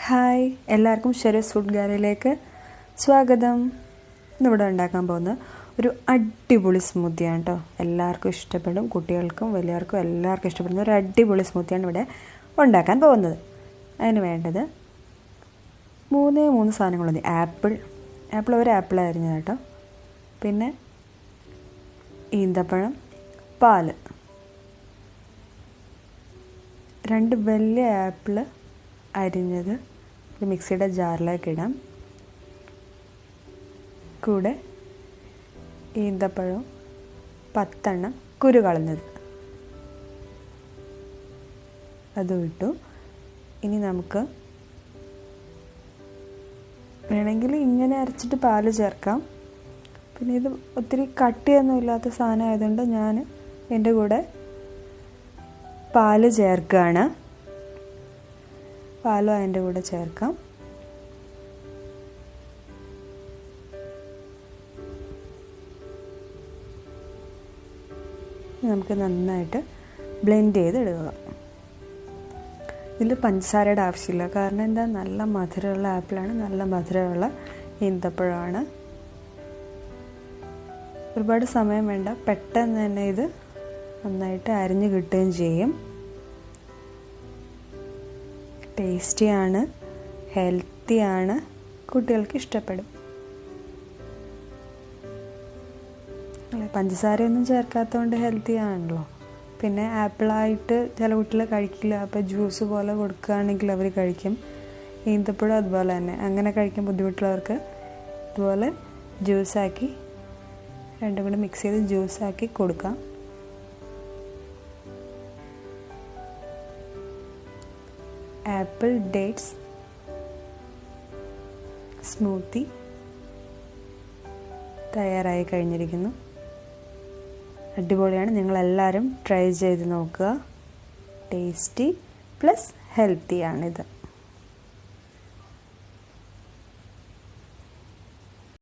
Hi, എല്ലാവർക്കും Sherry's food ഗാലറിയിലേക്ക് സ്വാഗതം. ഇന്നിവിടെ ഉണ്ടാക്കാൻ പോകുന്ന ഒരു അടിപൊളി സ്മൂത്തിയാണ് കേട്ടോ. എല്ലാവർക്കും ഇഷ്ടപ്പെടും, കുട്ടികൾക്കും വലിയവർക്കും എല്ലാവർക്കും ഇഷ്ടപ്പെടുന്ന ഒരു അടിപൊളി സ്മൂത്തിയാണ് ഇവിടെ ഉണ്ടാക്കാൻ പോകുന്നത്. അതിന് വേണ്ടത് മൂന്ന് സാധനങ്ങൾ മതി. ആപ്പിൾ ഒരു ആപ്പിൾ അരിഞ്ഞത് കേട്ടോ. പിന്നെ ഈന്തപ്പഴം, പാല്, 2 വലിയ ആപ്പിൾ അരിഞ്ഞത് ഒരു മിക്സിയുടെ ജാറിലേക്ക് ഇടാം. കൂടെ ഈന്തപ്പഴവും 10 കുരു കളഞ്ഞത് അതും ഇട്ടു. ഇനി നമുക്ക് വേണമെങ്കിൽ ഇങ്ങനെ അരച്ചിട്ട് പാല് ചേർക്കാം. പിന്നെ ഇത് ഒത്തിരി കട്ടിയൊന്നും ഇല്ലാത്ത സാധനം ആയതുകൊണ്ട് ഞാൻ എൻ്റെ കൂടെ പാല് ചേർക്കുകയാണ്. പാലും അതിൻ്റെ കൂടെ ചേർക്കാം. നമുക്ക് നന്നായിട്ട് ബ്ലെൻഡ് ചെയ്തെടുക്കുക. ഇതിൽ പഞ്ചസാരയുടെ ആവശ്യമില്ല, കാരണം എന്താ, നല്ല മധുരമുള്ള ആപ്പിളാണ്, നല്ല മധുരമുള്ള ഈന്തപ്പഴമാണ്. ഒരുപാട് സമയം വേണ്ട, പെട്ടെന്ന് തന്നെ ഇത് നന്നായിട്ട് അരിഞ്ഞ് കിട്ടുകയും ചെയ്യും. ടേസ്റ്റിയാണ്, ഹെൽത്തിയാണ്, കുട്ടികൾക്ക് ഇഷ്ടപ്പെടും. പഞ്ചസാരയൊന്നും ചേർക്കാത്തതുകൊണ്ട് ഹെൽത്തി ആണല്ലോ. പിന്നെ ആപ്പിളായിട്ട് ചില കുട്ടികൾ കഴിക്കില്ല, അപ്പോൾ ജ്യൂസ് പോലെ കൊടുക്കുകയാണെങ്കിൽ അവർ കഴിക്കും. ഈന്തപ്പഴം അതുപോലെ തന്നെ, അങ്ങനെ കഴിക്കാൻ ബുദ്ധിമുട്ടുള്ളവർക്ക് ഇതുപോലെ ജ്യൂസാക്കി രണ്ടും കൂടി മിക്സ് ചെയ്ത് ജ്യൂസാക്കി കൊടുക്കാം. ആപ്പിൾ ഡേറ്റ്സ് സ്മൂത്തി തയ്യാറായി കഴിഞ്ഞിരിക്കുന്നു. അടിപൊളിയാണ്, നിങ്ങളെല്ലാവരും ട്രൈ ചെയ്ത് നോക്കുക. Tasty plus ഹെൽത്തിയാണിത്.